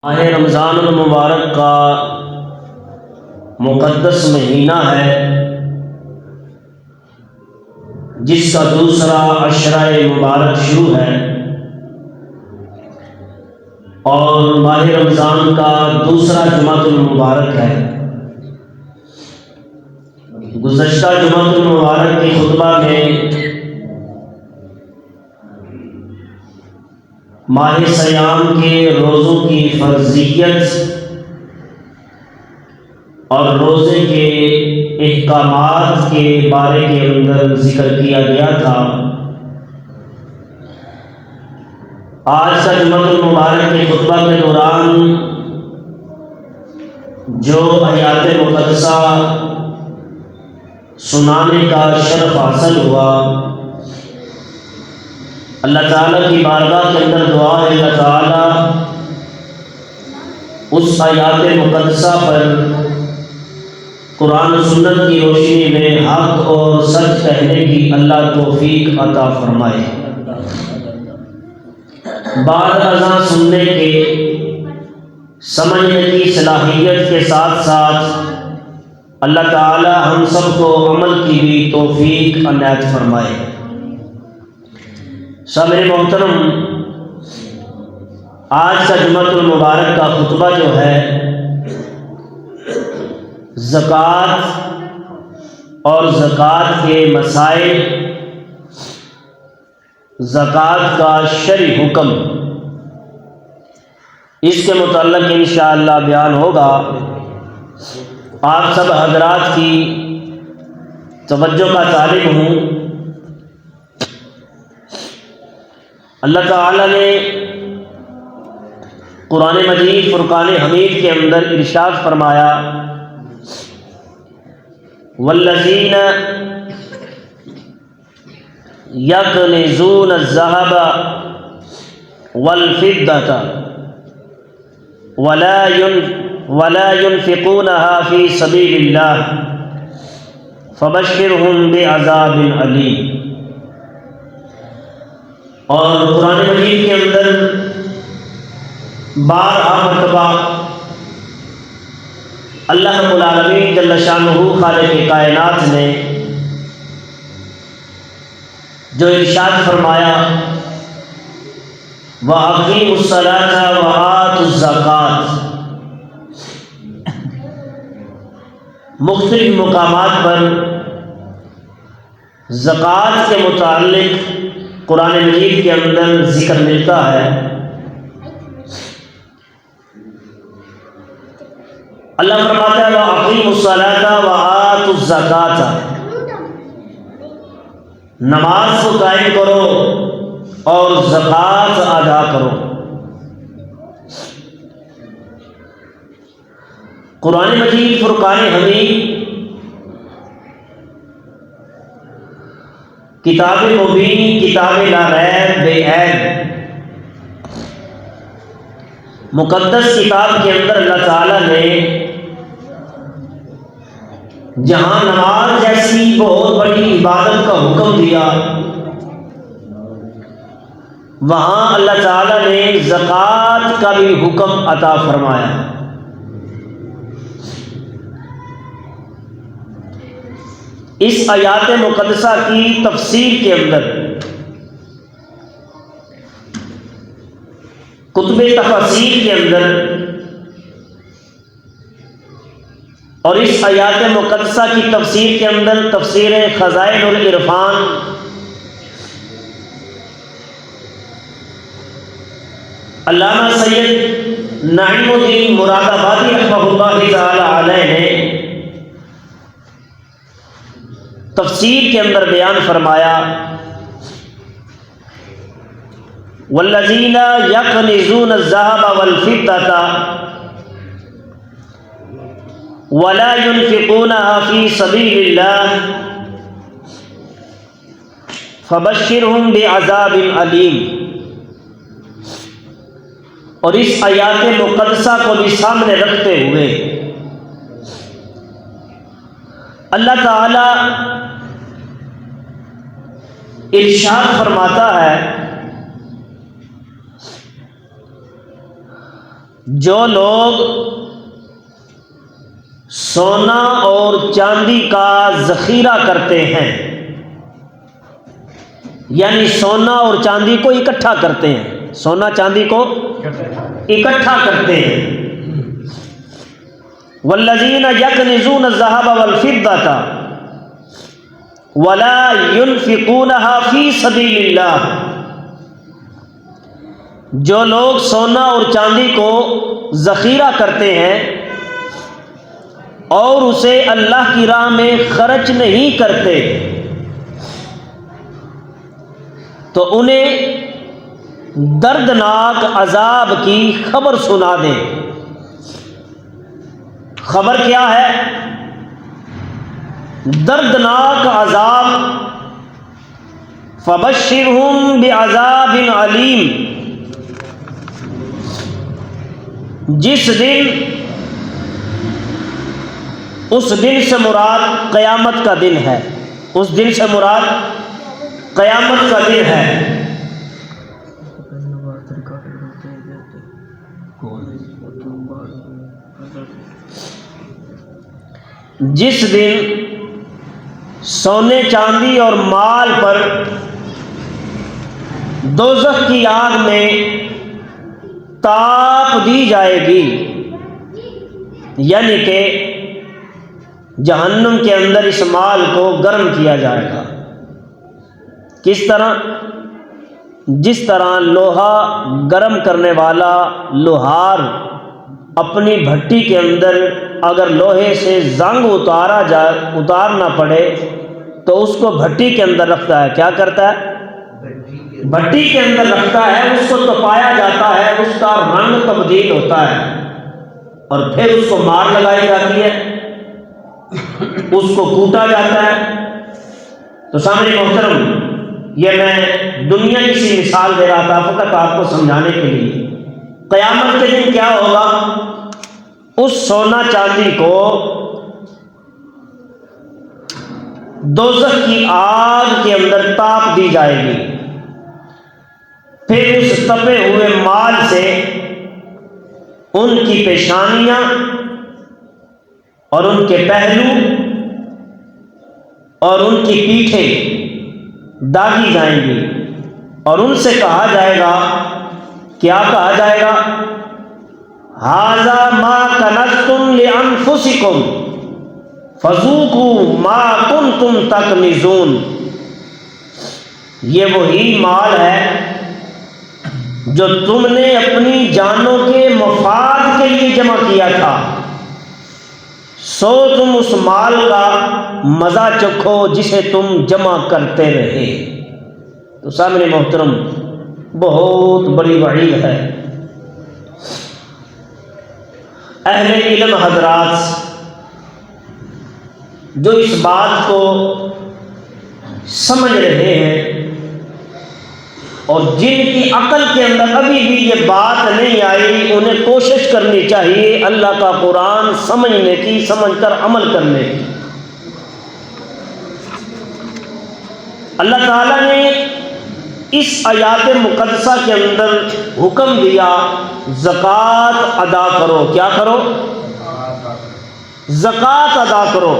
ماہ رمضان المبارک کا مقدس مہینہ ہے، جس کا دوسرا عشرہ مبارک شروع ہے، اور ماہ رمضان کا دوسرا جمعۃ المبارک ہے۔ گزشتہ جمعۃ المبارک کے خطبہ میں ماہ صیام کے روزوں کی فرضیت اور روزے کے احکامات کے بارے کے اندر ذکر کیا گیا تھا۔ آج کا جمعۃ المبارک کے خطبہ کے دوران جو آیات مقدسہ سنانے کا شرف حاصل ہوا، اللہ تعالیٰ کی بارگاہ کے اندر دعا ہے، اللہ تعالیٰ اس آیات مقدسہ پر قرآن و سنت کی روشنی میں حق اور سچ کہنے کی اللہ توفیق عطا فرمائے۔ بعد ازاں سننے کے، سمجھنے کی صلاحیت کے ساتھ ساتھ اللہ تعالیٰ ہم سب کو عمل کی بھی توفیق عنایت فرمائے۔ سامعین محترم، آج کا جمعۃ المبارک کا خطبہ جو ہے زکوٰۃ اور زکوٰۃ کے مسائل، زکوٰۃ کا شرعی حکم، اس کے متعلق انشاءاللہ بیان ہوگا۔ آپ سب حضرات کی توجہ کا طالب ہوں۔ اللہ تعالیٰ نے قرآن مجید فرقان حمید کے اندر ارشاد فرمایا، والذین یکنزون الذہب والفضة ولا ينفقونها فی سبیل اللہ فبشرهم بعذاب علیم۔ اور قرآن مجید کے اندر بارہا مرتبہ اللہ رب العالمین جل شانہ خالق کائنات نے جو ارشاد فرمایا، وَأَقِیمُوا الصَّلَاةَ وَآتُوا الزَّکَاةَ، مختلف مقامات پر زکوٰۃ کے متعلق قرآن مجید کے اندر ذکر ملتا ہے۔ اللہ فرماتا ہے وَأَقِیمُوا الصَّلَاةَ وَآتُوا الزَّکَاةَ، نماز کو قائم کرو اور زکوٰۃ ادا کرو۔ قرآن مجید فرقان حمید کتاب مبین، کتاب لا ریب بے عیب، مقدس کتاب کے اندر اللہ تعالیٰ نے جہاں نماز جیسی بہت بڑی عبادت کا حکم دیا، وہاں اللہ تعالیٰ نے زکوٰۃ کا بھی حکم عطا فرمایا۔ اس آیات مقدسہ کی تفسیر کے اندر کتب تفاسیر کے اندر اور اس آیات مقدسہ کی تفسیر کے اندر تفسیر خزائن العرفان علامہ سید نعیم الدین مراد آبادی رحمہ اللہ تعالی علیہ نے تفسیر کے اندر بیان فرمایا، والذین یکنزون الذہب والفضة ولا ينفقونها فی سبیل اللہ فبشرهم بعذاب علیم۔ اور اس آیات مقدسہ کو بھی سامنے رکھتے ہوئے اللہ تعالی ارشاد فرماتا ہے، جو لوگ سونا اور چاندی کا ذخیرہ کرتے ہیں، یعنی سونا اور چاندی کو اکٹھا کرتے ہیں، سونا چاندی کو اکٹھا کرتے ہیں، والذین یکنزون الذھب والفضة ولا ينفقونها فی سبیل اللہ، جو لوگ سونا اور چاندی کو ذخیرہ کرتے ہیں اور اسے اللہ کی راہ میں خرچ نہیں کرتے، تو انہیں دردناک عذاب کی خبر سنا دیں۔ خبر کیا ہے؟ دردناک عذاب، فبشرہم بعذاب علیم، جس دن، اس دن سے مراد قیامت کا دن ہے، اس دن سے مراد قیامت کا دن ہے۔ جس دن سونے چاندی اور مال پر دوزخ کی آگ میں تاپ دی جائے گی، یعنی کہ جہنم کے اندر اس مال کو گرم کیا جائے گا۔ کس طرح؟ جس طرح لوہا گرم کرنے والا لوہار اپنی بھٹی کے اندر اگر لوہے سے زنگ اتارنا پڑے تو اس کو بھٹی کے اندر رکھتا ہے، کیا کرتا ہے؟ بھٹی کے اندر رکھتا ہے، اس کو تپایا جاتا ہے، اس کا رنگ تبدیل ہوتا ہے اور پھر اس کو مار لگائی جاتی ہے، اس کو کوٹا جاتا ہے۔ تو سامنے محترم، یہ میں دنیا کی سی مثال دے رہا تھا فقط آپ کو سمجھانے کے لیے۔ قیامت کے دن کیا ہوگا؟ اس سونا چاندی کو دوزخ کی آگ کے اندر تاپ دی جائے گی، پھر اس تپے ہوئے مال سے ان کی پیشانیاں اور ان کے پہلو اور ان کی پیٹھیں داغی جائیں گی، اور ان سے کہا جائے گا، کیا کہا جائے گا؟ ھذا ما کنزتم لانفسکم فذوقوا ما کنتم تکنزون، یہ وہی مال ہے جو تم نے اپنی جانوں کے مفاد کے لیے جمع کیا تھا، سو تم اس مال کا مزہ چکھو جسے تم جمع کرتے رہے۔ تو سامنے محترم، بہت بڑی وعید ہے۔ اہل علم حضرات جو اس بات کو سمجھ رہے ہیں اور جن کی عقل کے اندر ابھی بھی یہ بات نہیں آئی، انہیں کوشش کرنی چاہیے اللہ کا قرآن سمجھنے کی، سمجھ کر عمل کرنے کی۔ اللہ تعالیٰ نے اس آیات مقدسہ کے اندر حکم دیا، زکوٰۃ ادا کرو۔ کیا کرو؟ زکوٰۃ ادا کرو۔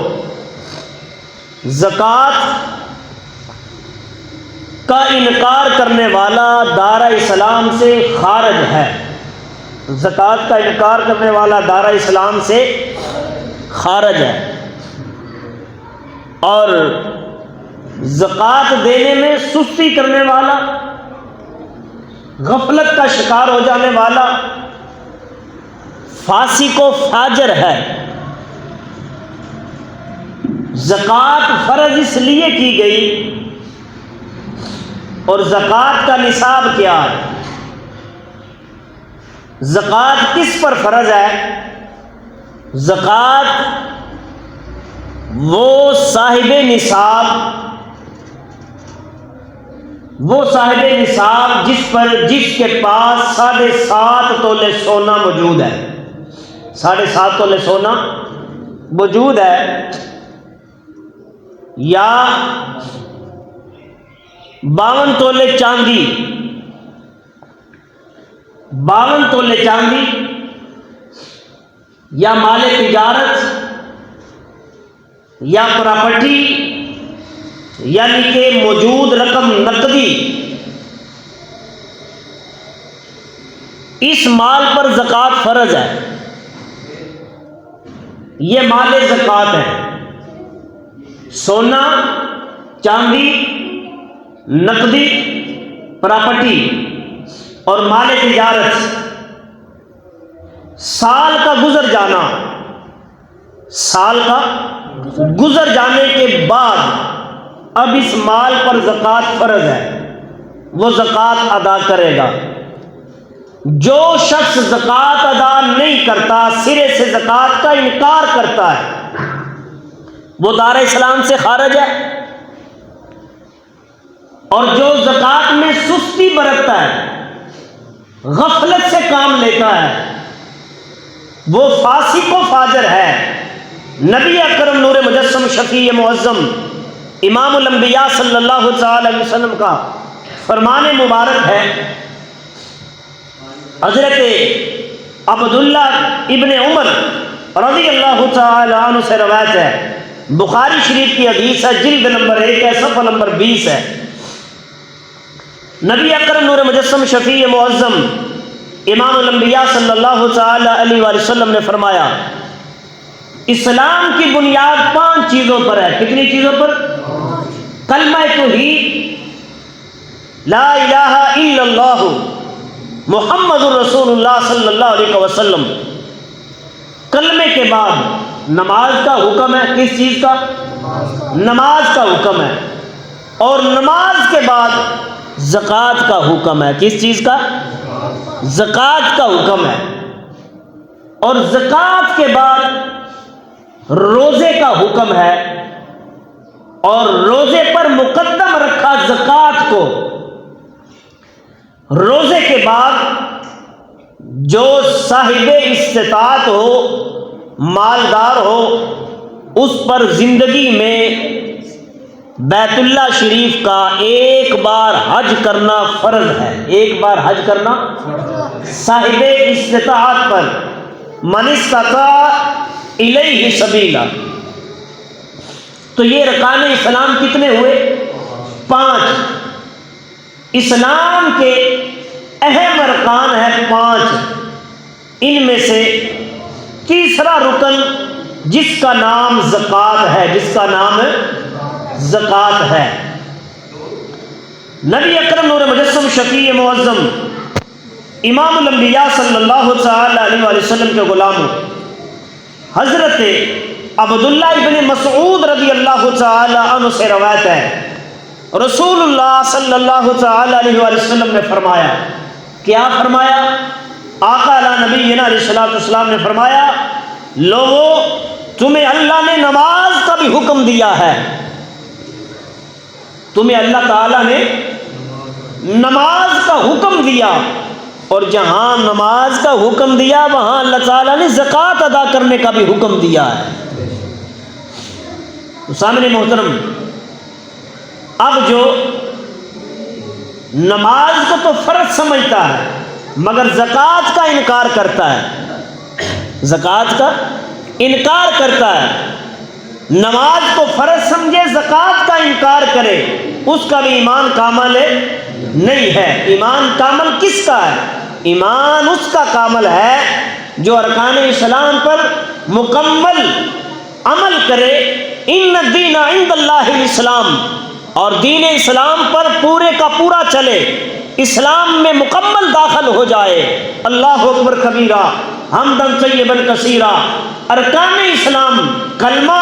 زکوٰۃ کا انکار کرنے والا دارہ اسلام سے خارج ہے، زکوٰۃ کا انکار کرنے والا دارہ اسلام سے خارج ہے، اور زکوٰۃ دینے میں سستی کرنے والا، غفلت کا شکار ہو جانے والا فاسق و فاجر ہے۔ زکوٰۃ فرض اس لیے کی گئی، اور زکوٰۃ کا نصاب کیا ہے؟ زکوٰۃ کس پر فرض ہے؟ زکوٰۃ وہ صاحب نصاب جس کے پاس 7.5 تولے سونا موجود ہے، 7.5 تولے سونا موجود ہے، یا 52 تولے چاندی، 52 تولے چاندی یا مال تجارت یا پراپرٹی یعنی کہ موجود رقم نقدی، اس مال پر زکوٰۃ فرض ہے، یہ مال زکوٰۃ ہے۔ سونا، چاندی، نقدی، پراپرٹی اور مال تجارت، سال کا گزر جانا، سال کا گزر جانے کے بعد اب اس مال پر زکوٰۃ فرض ہے، وہ زکوٰۃ ادا کرے گا۔ جو شخص زکوٰۃ ادا نہیں کرتا، سرے سے زکوٰۃ کا انکار کرتا ہے، وہ دار اسلام سے خارج ہے۔ اور جو زکوٰۃ میں سستی برتتا ہے، غفلت سے کام لیتا ہے، وہ فاسق و فاجر ہے۔ نبی اکرم نور مجسم شفیع معظم امام الانبیاء صلی اللہ تعالی علیہ وسلم کا فرمان مبارک ہے، حضرت عبداللہ ابن عمر رضی اللہ تعالی عنہ سے روایت ہے، بخاری شریف کی حدیث ہے، جلد نمبر 1 ہے، صفحہ نمبر 20 ہے۔ نبی اکرم نور مجسم شفیع معظم امام الانبیاء صلی اللہ تعالی علیہ وآلہ وسلم نے فرمایا، اسلام کی بنیاد 5 چیزوں پر ہے۔ کتنی چیزوں پر؟ کلمہ توحید، لا الہ الا اللہ محمد الرسول اللہ صلی اللہ علیہ وسلم۔ کلمے کے بعد نماز کا حکم ہے۔ کس چیز کا؟ نماز کا حکم ہے۔ اور نماز کے بعد زکوٰۃ کا حکم ہے۔ کس چیز کا؟ زکوٰۃ کا حکم ہے۔ اور زکوٰۃ کے بعد روزے کا حکم ہے، اور روزے پر مقدم رکھا زکوٰۃ کو۔ روزے کے بعد جو صاحب استطاعت ہو، مالدار ہو، اس پر زندگی میں بیت اللہ شریف کا ایک بار حج کرنا فرض ہے۔ ایک بار حج کرنا صاحب استطاعت پر، من استطاع الیہ سبیلا۔ تو یہ ارکان اسلام کتنے ہوئے؟ 5۔ اسلام کے اہم ارکان ہیں 5۔ ان میں سے تیسرا رکن جس کا نام زکوٰۃ ہے، جس کا نام زکوٰۃ ہے۔ نبی اکرم نور مجسم شفیع معظم امام الانبیاء صلی اللہ تعالی علیہ وآلہ وسلم کے غلاموں حضرت عبداللہ ابن مسعود رضی اللہ تعالی عنہ سے روایت ہے، رسول اللہ صلی اللہ تعالی علیہ وآلہ وسلم نے فرمایا۔ کیا فرمایا؟ آقا علی نبینا علیہ الصلوۃ والسلام نے فرمایا، لوگوں تمہیں اللہ نے نماز کا بھی حکم دیا ہے۔ تمہیں اللہ تعالیٰ نے نماز کا حکم دیا، اور جہاں نماز کا حکم دیا وہاں اللہ تعالیٰ نے زکوٰۃ ادا کرنے کا بھی حکم دیا ہے۔ تو سامنے محترم، اب جو نماز کو تو فرض سمجھتا ہے مگر زکوٰۃ کا انکار کرتا ہے، زکوٰۃ کا انکار کرتا ہے، نماز کو فرض سمجھے زکوٰۃ کا انکار کرے، اس کا بھی ایمان کامل نہیں ہے۔ ایمان کامل کس کا ہے؟ ایمان اس کا کامل ہے جو ارکان اسلام پر مکمل عمل کرے۔ ان الدین عند اللہ الاسلام، اور دین اسلام پر پورے کا پورا چلے، اسلام میں مکمل داخل ہو جائے۔ اللہ اکبر کبیرہ، حمدن طیبا کثیرا۔ ارکان اسلام کلمہ،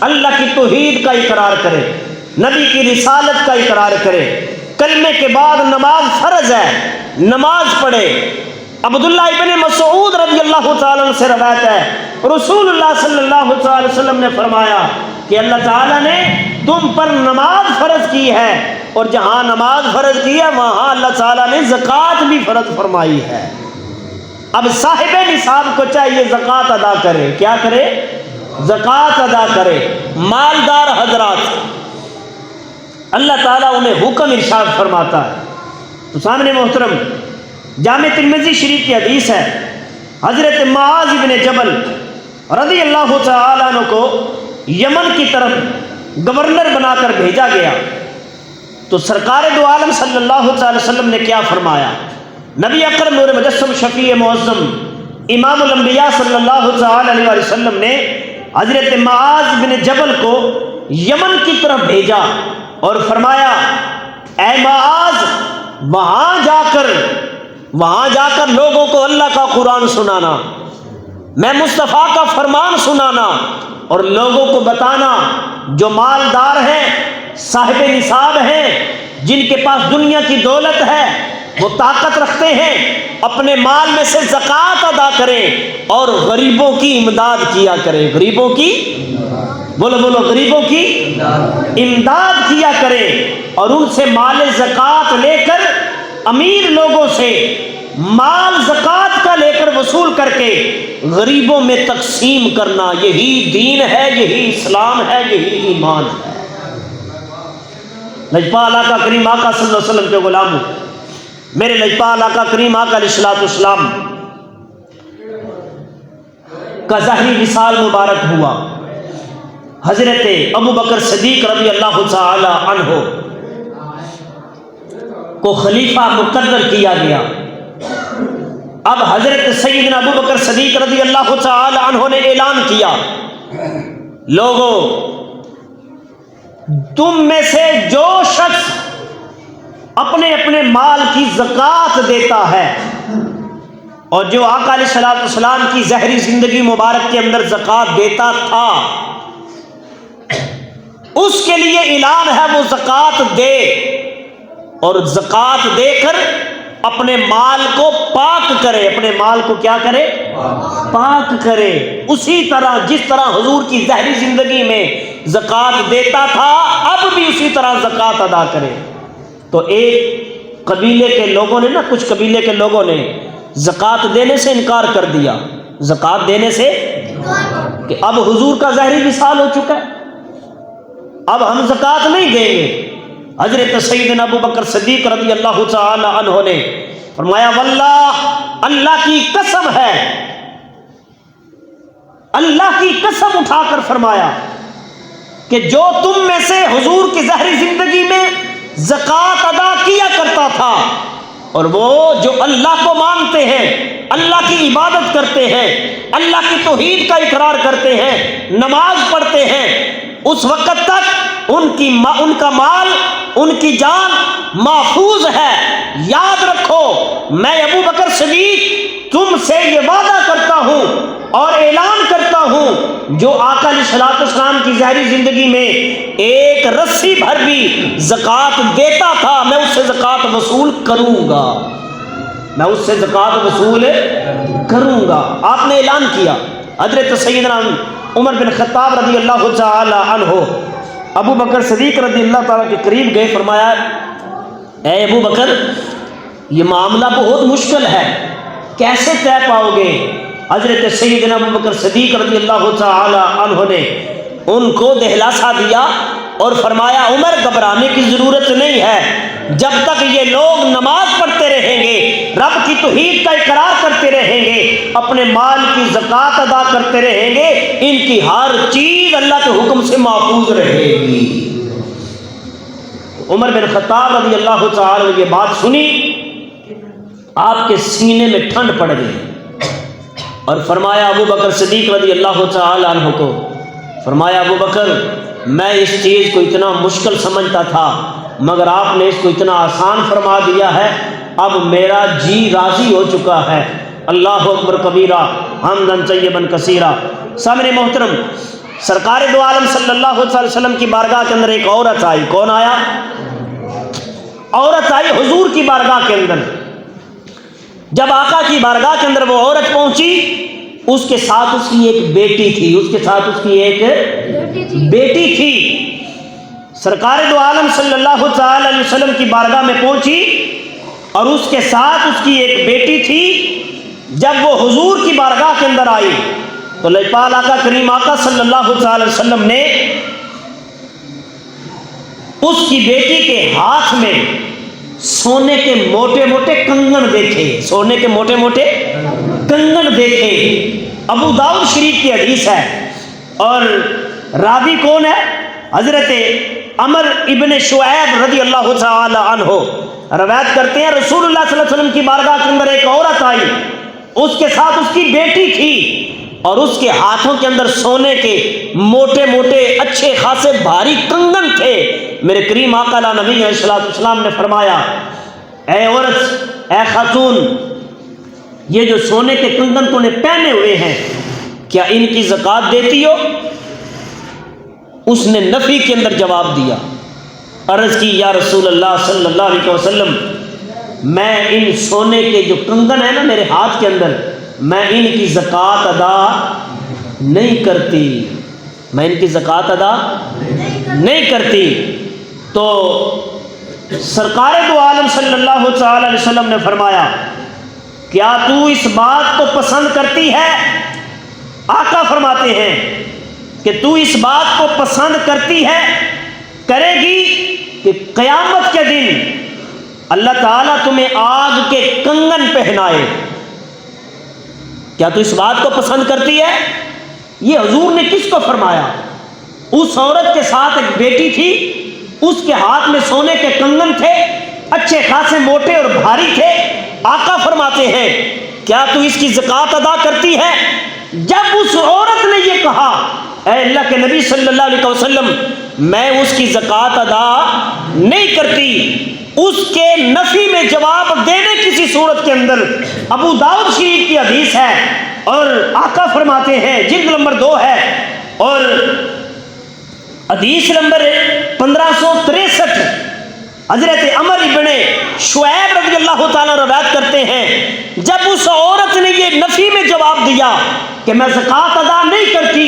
اللہ کی توحید کا اقرار کرے، نبی کی رسالت کا اقرار کرے، کلمے کے بعد نماز فرض ہے، نماز پڑھے۔ عبداللہ ابن مسعود رضی اللہ تعالیٰ عنہ سے روایت ہے، رسول اللہ صلی اللہ علیہ وسلم نے فرمایا کہ اللہ تعالیٰ نے تم پر نماز فرض کی ہے، اور جہاں نماز فرض کی ہے وہاں اللہ تعالیٰ نے زکوٰۃ بھی فرض فرمائی ہے۔ اب صاحب نصاب کو چاہیے زکوٰۃ ادا کرے۔ کیا کرے؟ زکوٰۃ ادا کرے۔ مالدار حضرات، اللہ تعالیٰ انہیں حکم ارشاد فرماتا ہے۔ تو سامنے محترم، جامع ترمذی شریف کی حدیث ہے، حضرت معاذ بن جبل رضی اللہ تعالیٰ عنہ کو یمن کی طرف گورنر بنا کر بھیجا گیا تو سرکار دو عالم صلی اللہ تعالی وسلم نے کیا فرمایا؟ نبی اکرم نور مجسم شفیع معظم امام الانبیاء صلی اللہ تعالی علیہ وسلم نے حضرت معاذ بن جبل کو یمن کی طرف بھیجا اور فرمایا اے معاذ وہاں جا کر لوگوں کو اللہ کا قرآن سنانا، میں مصطفیٰ کا فرمان سنانا اور لوگوں کو بتانا جو مالدار ہیں، صاحب نصاب ہیں، جن کے پاس دنیا کی دولت ہے، وہ طاقت رکھتے ہیں، اپنے مال میں سے زکوٰۃ ادا کریں اور غریبوں کی امداد کیا کریں۔ غریبوں کی بولو غریبوں کی امداد کیا کریں اور ان سے مال زکوٰۃ لے کر، امیر لوگوں سے مال زکوٰۃ کا لے کر وصول کر کے غریبوں میں تقسیم کرنا۔ یہی دین ہے، یہی اسلام ہے، یہی ایمان ہے۔ لجپال آقا کریم آقا صلی اللہ علیہ وسلم کے غلاموں، میرے لجپال آقا کریم آقا علیہ الصلوۃ والسلام کا ظاہری وصال مبارک ہوا۔ حضرت ابو بکر صدیق رضی اللہ تعالی عنہ کو خلیفہ مقرر کیا گیا۔ اب حضرت سیدنا ابو بکر صدیق رضی اللہ تعالی عنہ نے اعلان کیا، لوگوں تم میں سے جو شخص اپنے اپنے مال کی زکوٰۃ دیتا ہے اور جو آقا علیہ الصلوۃ والسلام کی ظاہری زندگی مبارک کے اندر زکوٰۃ دیتا تھا، اس کے لیے اعلان ہے وہ زکوٰۃ دے اور زکوٰۃ دے کر اپنے مال کو پاک کرے۔ اپنے مال کو کیا کرے؟ پاک کرے۔ اسی طرح جس طرح حضور کی ظاہری زندگی میں زکوٰۃ دیتا تھا، اب بھی اسی طرح زکوٰۃ ادا کرے۔ تو ایک قبیلے کے لوگوں نے کچھ قبیلے کے لوگوں نے زکوٰۃ دینے سے انکار کر دیا، زکوٰۃ دینے سے کہ اب حضور کا ظاہری وصال ہو چکا ہے، اب ہم زکوٰۃ نہیں دیں گے۔ حضرت سیدنا ابو بکر صدیق رضی اللہ تعالی عنہ نے فرمایا واللہ، اللہ کی قسم ہے، اللہ کی قسم اٹھا کر فرمایا کہ جو تم میں سے حضور کی ظاہری زندگی میں زکوٰۃ ادا کیا کرتا تھا اور وہ جو اللہ کو مانتے ہیں، اللہ کی عبادت کرتے ہیں، اللہ کی توحید کا اقرار کرتے ہیں، نماز پڑھتے ہیں، اس وقت تک ان کا مال، ان کی جان محفوظ ہے۔ یاد رکھو، میں ابو بکر صدیق تم سے یہ وعدہ کرتا ہوں اور اعلان کرتا ہوں، جو آقا علیہ الصلوۃ والسلام کی ظاہری زندگی میں ایک رسی بھر بھی زکوٰۃ دیتا تھا، میں اس سے زکوٰۃ وصول کروں گا، میں اس سے زکوٰۃ وصول کروں گا۔ آپ نے اعلان کیا۔ حضرت سیدنا عمر بن خطاب رضی اللہ تعالی عنہ ابو بکر صدیق رضی اللہ تعالیٰ کے قریب گئے، فرمایا اے ابو بکر، یہ معاملہ بہت مشکل ہے، کیسے طے پاؤ گے؟ حضرت سیدنا ابو بکر صدیق رضی اللہ تعالی عنہ نے ان کو دہلاسا دیا اور فرمایا عمر، گھبرانے کی ضرورت نہیں ہے، جب تک یہ لوگ نماز پڑھتے رہیں گے، رب کی توحید کا اقرار کرتے رہیں گے، اپنے مال کی زکوٰۃ ادا کرتے رہیں گے، ان کی ہر چیز اللہ کے حکم سے محفوظ رہے گی۔ عمر بن خطاب رضی اللہ تعالی نے یہ بات سنی، آپ کے سینے میں ٹھنڈ پڑ گئی اور فرمایا ابو بکر صدیق رضی اللہ تعالی عنہ کو، فرمایا ابو بکر، میں اس چیز کو اتنا مشکل سمجھتا تھا مگر آپ نے اس کو اتنا آسان فرما دیا ہے، اب میرا جی راضی ہو چکا ہے۔ اللہ اکبر کبیرہ، حمدن طیبا کثیرہ۔ سامنے محترم، سرکار دو عالم صلی اللہ علیہ وسلم کی بارگاہ کے اندر ایک عورت آئی۔ کون آیا؟ عورت آئی حضور کی بارگاہ کے اندر۔ جب آقا کی بارگاہ کے اندر وہ عورت پہنچی، اس کے ساتھ اس کی ایک بیٹی تھی، اس کے ساتھ اس کی ایک بیٹی تھی۔ سرکار دو عالم صلی اللہ تعالی علیہ وسلم کی بارگاہ میں پہنچی اور اس کے ساتھ اس کی ایک بیٹی تھی۔ جب وہ حضور کی بارگاہ کے اندر آئی تو لجپال آقا کریم آقا صلی اللہ تعالی وسلم نے اس کی بیٹی کے ہاتھ میں سونے کے موٹے موٹے کنگن دیکھے، سونے کے موٹے موٹے کنگن دیکھے۔ ابو داؤد شریف کی حدیث ہے، اور راوی کون ہے؟ حضرت عمر ابن شعیب رضی اللہ تعالی عنہ روایت کرتے ہیں رسول اللہ صلی اللہ علیہ وسلم کی بارگاہ کے اندر ایک عورت آئی، اس کے ساتھ اس کی بیٹی تھی، اور اس کے ہاتھوں کے اندر سونے کے موٹے موٹے اچھے خاصے بھاری کنگن تھے۔ میرے کریم آقا نبی علیہ الصلوۃ والسلام نے فرمایا، اے عورت، اے خاتون، یہ جو سونے کے کنگن تو نے پہنے ہوئے ہیں، کیا ان کی زکوٰۃ دیتی ہو؟ اس نے نفی کے اندر جواب دیا۔ عرض کی، یا رسول اللہ صلی اللہ علیہ وسلم، میں ان سونے کے جو کنگن ہیں نا میرے ہاتھ کے اندر، میں ان کی زکوٰۃ ادا نہیں کرتی، میں ان کی زکوٰۃ ادا نہیں کرتی۔ تو سرکار دو عالم صلی اللہ تعالی علیہ وسلم نے فرمایا، کیا تو اس بات کو پسند کرتی ہے؟ آقا فرماتے ہیں کہ تو اس بات کو پسند کرتی ہے، کرے گی کہ قیامت کے دن اللہ تعالیٰ تمہیں آگ کے کنگن پہنائے۔ کیا تو اس بات کو پسند کرتی ہے؟ یہ حضور نے کس کو فرمایا؟ اس عورت کے ساتھ ایک بیٹی تھی، اس کے ہاتھ میں سونے کے کنگن تھے، اچھے خاصے موٹے اور بھاری تھے۔ آقا فرماتے ہیں، کیا تو اس کی زکوٰۃ ادا کرتی ہے؟ جب اس عورت نے یہ کہا، اے اللہ کے نبی صلی اللہ علیہ وسلم، میں اس کی زکوٰۃ ادا نہیں کرتی، اس کے نفی میں جواب دینے کسی صورت کے اندر ابو داؤد شریف کی حدیث ہے، اور آقا فرماتے ہیں، جلد نمبر 2 ہے، اور حدیث نمبر 1563، حضرت عمر ابن شعیب رضی اللہ تعالیٰ روایت کرتے ہیں، جب اس عورت نے یہ نفی میں جواب دیا کہ میں زکوٰۃ ادا نہیں کرتی،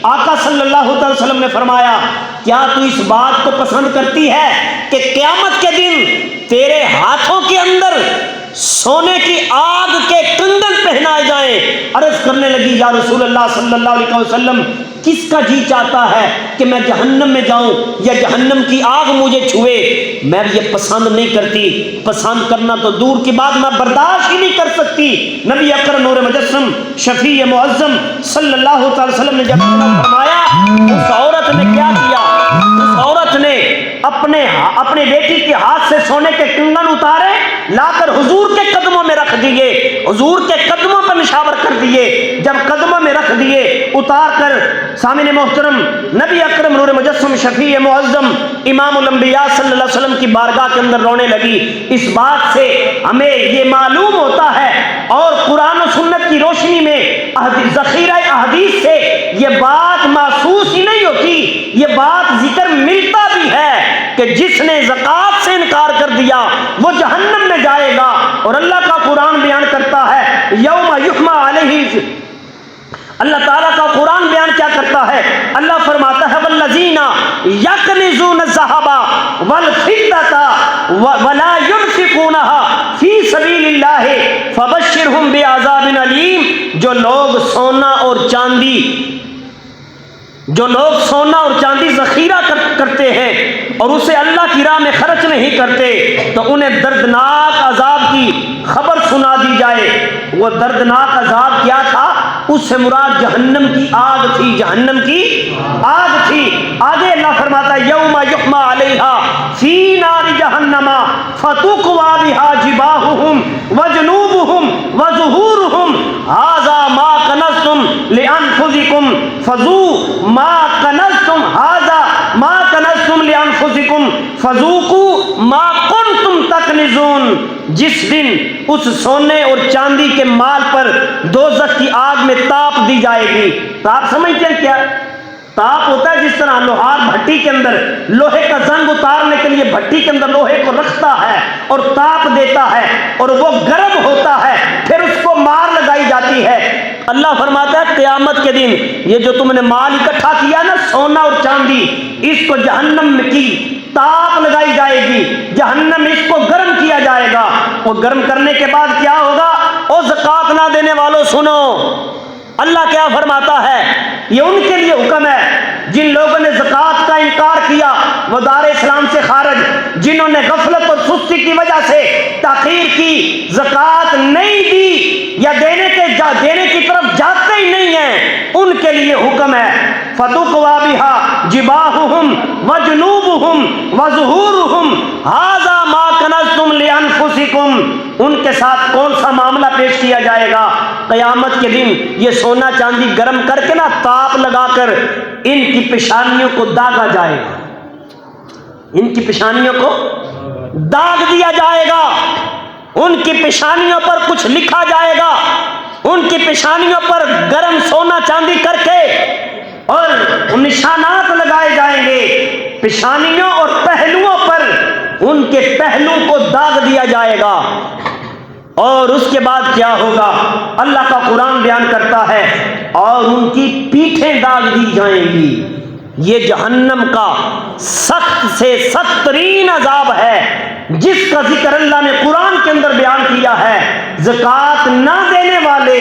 آقا صلی اللہ تعالی وسلم نے فرمایا، کیا تو اس بات کو پسند کرتی ہے کہ قیامت کے دن تیرے ہاتھوں کے اندر سونے کی آگ کے کنگن پہنائے جائیں؟ عرض کرنے لگی، یا رسول اللہ صلی اللہ علیہ وسلم، کس کا جی چاہتا ہے کہ میں جہنم میں جاؤں یا جہنم کی آگ مجھے چھوئے؟ میں یہ پسند نہیں کرتی، پسند کرنا تو دور کی بات، میں برداشت ہی نہیں کر سکتی۔ نبی اکرم نور مجسم شفیع معظم صلی اللہ تعالی وسلم نے جب فرمایا، اس عورت نے کیا کیا؟ اس عورت نے اپنے بیٹی کے ہاتھ سے سونے کے کنگن اتارے، لا کر حضور کے قدموں میں رکھ دیے، حضور کے قدموں پر نشاور کر دیے۔ جب قدموں میں رکھ دیے، اتار کر سامعین محترم نبی اکرم نور مجسم شفیع معظم امام الانبیاء صلی اللہ علیہ وسلم کی بارگاہ کے اندر رونے لگی۔ اس بات سے ہمیں یہ معلوم ہوتا ہے، اور قرآن و سنت کی روشنی میں ذخیرہ احادیث سے یہ بات محسوس ہی نہیں ہوتی، یہ بات ذکر ملتا بھی ہے کہ جس نے زکوٰۃ سے انکار کر دیا وہ جہنم میں جائے گا۔ اور اللہ کا قرآن بیان کرتا ہے، یوم یحمى علیہ، اللہ تعالیٰ کا قرآن بیان کیا کرتا ہے؟ اللہ فرماتا ہے، والذین یکنزون الذھب والفضة ولا ينفقونها فی سبیل اللہ فبشرہم بعذاب علیم۔ جو لوگ سونا اور چاندی ذخیرہ کرتے ہیں اور اسے اللہ کی راہ میں خرچ نہیں کرتے، تو انہیں دردناک عذاب کی خبر سنا دی جائے۔ وہ دردناک عذاب کیا تھا؟ اس سے مراد جہنم کی آگ تھی، جہنم کی آگ تھی۔ آگے اللہ فرماتا ہے، یوم یحمى علیہا فی نار جہنم فتقوی بہا جباہہم وجنوبہم وظہورہم ھذا ما کنزتم لانفسکم فذوقوا ما کنزتم ھذا ما کنزتم لانفسکم فذوقوا ما کنتم تکنزون۔ جس دن اس سونے اور چاندی کے مال پر دوزخ کی آگ میں تاپ دی جائے گی۔ تاپ سمجھتے ہیں کیا؟ تاپ ہوتا ہے جس طرح لوہار بھٹی کے اندر لوہے کا زنگ اتارنے کے لیے بھٹی کے اندر لوہے کو رکھتا ہے اور تاپ دیتا ہے اور وہ گرم ہوتا ہے، پھر اس کو مار لگائی جاتی ہے۔ اللہ فرماتا ہے قیامت کے دن یہ جو تم نے مال اکٹھا کیا نا، سونا اور چاندی، اس کو جہنم کی تاپ لگائی جائے گی، جہنم اس کو گرم کیا جائے گا۔ وہ گرم کرنے کے بعد کیا ہوگا؟ او زکوٰۃ نہ دینے والوں سنو، اللہ کیا فرماتا ہے؟ یہ ان کے لیے حکم ہے جن لوگوں نے زکوٰۃ کا انکار کیا، وہ دار اسلام سے خارج، جنہوں نے غفلت اور سستی کی وجہ سے تاخیر کی، زکوٰۃ نہیں دی یا دینے کی طرف جاتے ہی نہیں ہیں، ان کے لیے حکم ہے فَتُقْوَى بِهَا جِبَاهُهُمْ وَجُنُوبُهُمْ وَظُهُورُهُمْ هَذَا مَا كَنَزْتُمْ لِأَنفُسِكُمْ۔ ان کے ساتھ کون سا معاملہ پیش کیا جائے گا؟ قیامت کے دن یہ سونا چاندی گرم کر کے نا تاپ لگا کر ان کی پیشانیوں کو داغا جائے گا، ان کی پیشانیوں کو داغ دیا جائے گا، ان کی پیشانیوں پر کچھ لکھا جائے گا، ان کی پیشانیوں پر گرم سونا چاندی کر کے اور نشانات لگائے جائیں گے، پیشانیوں اور پہلوؤں پر ان کے پہلو کو داغ دیا جائے گا۔ اور اس کے بعد کیا ہوگا؟ اللہ کا قرآن بیان کرتا ہے اور ان کی پیٹھیں داغ دی جائیں گی۔ یہ جہنم کا سخت سے سخت ترین عذاب ہے جس کا ذکر اللہ نے قرآن کے اندر بیان کیا ہے۔ زکوٰۃ نہ دینے والے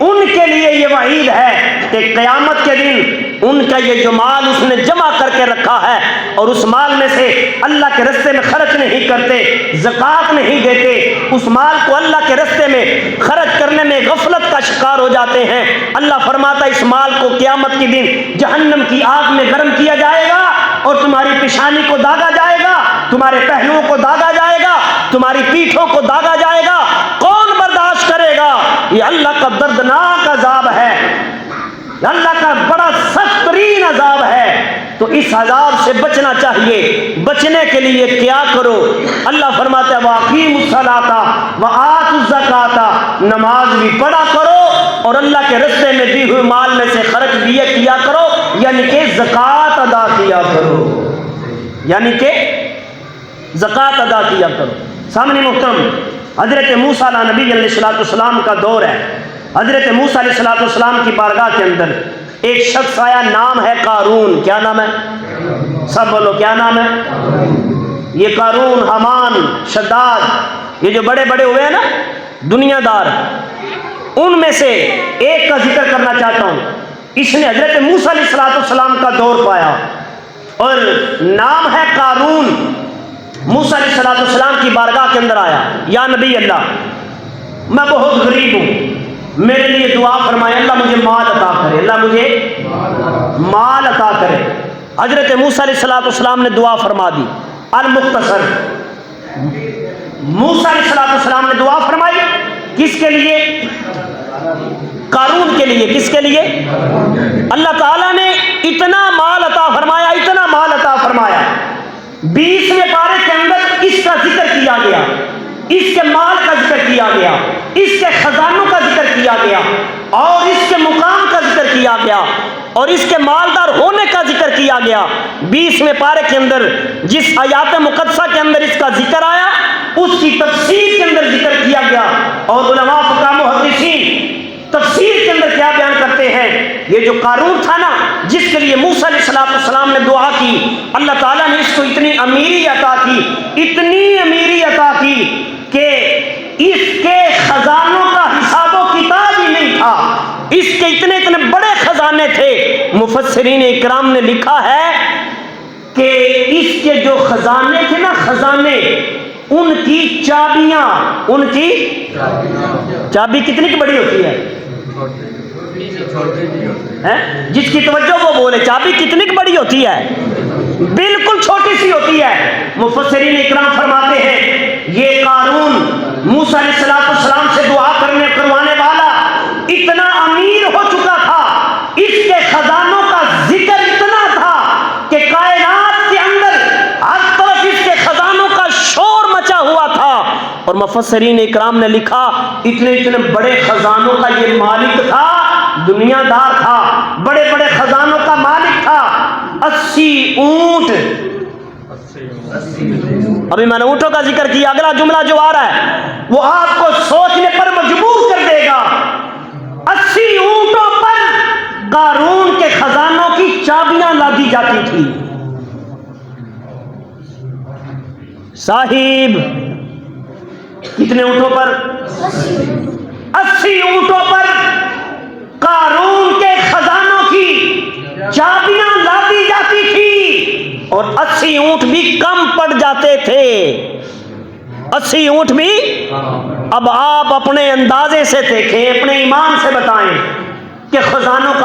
ان کے لیے یہ وعید ہے کہ قیامت کے دن ان کا یہ جو مال اس نے جمع کر کے رکھا ہے اور اس مال میں سے اللہ کے رستے میں خرچ نہیں کرتے، زکوٰۃ نہیں دیتے، اس مال کو اللہ کے رستے میں خرچ کرنے میں غفلت کا شکار ہو جاتے ہیں، اللہ فرماتا ہے اس مال کو قیامت کے دن جہنم کی آگ میں گرم کیا جائے گا اور تمہاری پیشانی کو داغا جائے گا، تمہارے پہلوؤں کو داغا جائے گا، تمہاری پیٹھوں کو داغا جائے گا۔ کون برداشت کرے گا؟ یہ اللہ کا دردناک عذاب ہے، اللہ کا بڑا سخت ترین عذاب ہے۔ تو اس عذاب سے بچنا چاہیے، بچنے کے لیے کیا کرو؟ اللہ فرماتا ہے وَأَقِيمُوا الصَّلَاةَ وَآتُوا الزَّكَاةَ، نماز بھی پڑھا کرو اور اللہ کے رستے میں دی ہوئے مال میں سے خرچ بھی کیا کرو، یعنی کہ زکوٰۃ ادا کیا کرو، یعنی کہ زکوٰۃ ادا کیا کرو۔ سامنے محترم، حضرت موسیٰ علیہ نبی علیہ السلام کا دور ہے۔ حضرت موسیٰ علیہ السلام کی بارگاہ کے اندر ایک شخص آیا، نام ہے قارون۔ کیا نام ہے؟ سب بولو کیا نام ہے؟ یہ قارون، حامان، شداد، یہ جو بڑے بڑے ہوئے ہیں نا دنیا دار، ان میں سے ایک کا ذکر کرنا چاہتا ہوں۔ اس نے حضرت موسیٰ علیہ السلام کا دور پایا اور نام ہے قارون۔ موسیٰ علیہ السلام کی بارگاہ کے اندر آیا، یا نبی اللہ، میں بہت غریب ہوں، میرے لیے دعا فرمائے، اللہ مجھے مال عطا کرے، اللہ مجھے مال عطا کرے۔ حضرت موسیٰ علیہ السلام نے دعا فرما دی۔ المختصر، موسیٰ علیہ السلام نے دعا فرمائی کس کے لیے؟ قارون کے لیے۔ کس کے لیے؟ اللہ تعالیٰ نے اتنا مال عطا فرمایا، اتنا مال عطا فرمایا، 20ویں پارے کے اندر اس کا ذکر کیا گیا، اس کے مال کا ذکر کیا گیا، اس کے خزانوں کا ذکر کیا گیا اور اس کے مقام کا ذکر کیا گیا اور اس کے مالدار ہونے کا ذکر کیا گیا۔ 20ویں پارے کے اندر جس آیات مقدسہ کے اندر اس کا ذکر آیا اس کی تفسیر کے اندر ذکر کیا گیا، اور علماء فقہاء محدثین تفسیر کے اندر کیا بیان کرتے ہیں؟ یہ جو قارون تھا نا، جس کے لیے موسیٰ علیہ السلام نے دعا کی، اللہ تعالیٰ نے اس کو اتنی امیری عطا کی، اتنی امیری عطا کی کہ اس کے خزانوں کا حساب و کتاب ہی نہیں تھا، اس کے اتنے اتنے بڑے خزانے تھے۔ مفسرین اکرام نے لکھا ہے کہ اس کے جو خزانے تھے نا، خزانے، ان کی چابیاں، ان کی چابی کتنی کی بڑی ہوتی ہے؟ جس کی توجہ وہ بولے، چابی کتنی کی بڑی ہوتی ہے؟ بالکل چھوٹی سی ہوتی ہے۔ مفسرین اکرام فرماتے ہیں یہ قارون موسیٰ علیہ السلام سے دعا کروانے والا اتنا امیر ہو چکا تھا، اس کے خزانوں کا ذکر اتنا تھا کہ کائنات کے اندر ہر طرف اس کے خزانوں کا شور مچا ہوا تھا۔ اور مفسرین اکرام نے لکھا اتنے اتنے بڑے خزانوں کا یہ مالک تھا، دنیا دار تھا، بڑے بڑے خزانوں کا مالک تھا۔ 80 اونٹ، ابھی میں نے اونٹوں کا ذکر کیا، اگلا جملہ جو آ رہا ہے وہ آپ کو سوچنے پر مجبور کر دے گا۔ 80 اونٹوں پر قارون کے خزانوں کی چابیاں لادی جاتی تھی۔ صاحب کتنے اونٹوں پر؟ 80 اونٹوں پر قارون کے خزانوں کی چابیاں لادی جاتی تھی۔ اور 80 اونٹ بھی کم پڑ جاتے تھے، 80 اونٹ بھی۔ اب آپ اپنے اندازے سے دیکھیں، اپنے ایمان سے بتائیں کہ خزانوں کا